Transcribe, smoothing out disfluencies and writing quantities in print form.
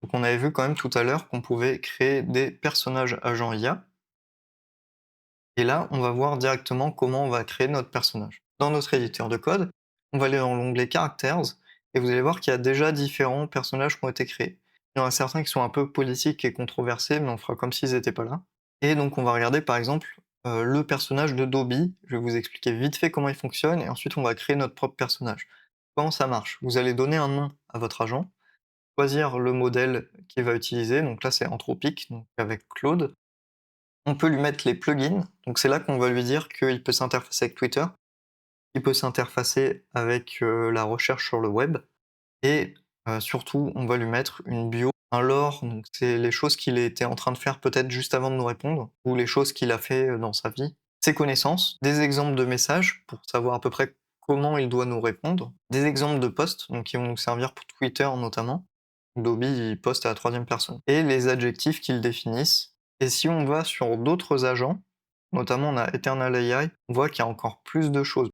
Donc on avait vu quand même tout à l'heure qu'on pouvait créer des personnages agents IA, et là, on va voir directement comment on va créer notre personnage. Dans notre éditeur de code, on va aller dans l'onglet Characters, et vous allez voir qu'il y a déjà différents personnages qui ont été créés. Il y en a certains qui sont un peu politiques et controversés, mais on fera comme s'ils n'étaient pas là. Et donc on va regarder par exemple le personnage de Dobby. Je vais vous expliquer vite fait comment il fonctionne, et ensuite on va créer notre propre personnage. Comment ça marche? Vous allez donner un nom à votre agent, choisir le modèle qu'il va utiliser, donc là c'est Anthropic, donc avec Claude. On peut lui mettre les plugins, donc c'est là qu'on va lui dire qu'il peut s'interfacer avec Twitter, il peut s'interfacer avec la recherche sur le web, et surtout on va lui mettre une bio, un lore, donc c'est les choses qu'il était en train de faire peut-être juste avant de nous répondre, ou les choses qu'il a fait dans sa vie, ses connaissances, des exemples de messages pour savoir à peu près comment il doit nous répondre, des exemples de posts, donc qui vont nous servir pour Twitter notamment. Dobby il poste à la troisième personne, et les adjectifs qu'ils définissent. Et si on va sur d'autres agents, notamment on a Eternal AI, on voit qu'il y a encore plus de choses.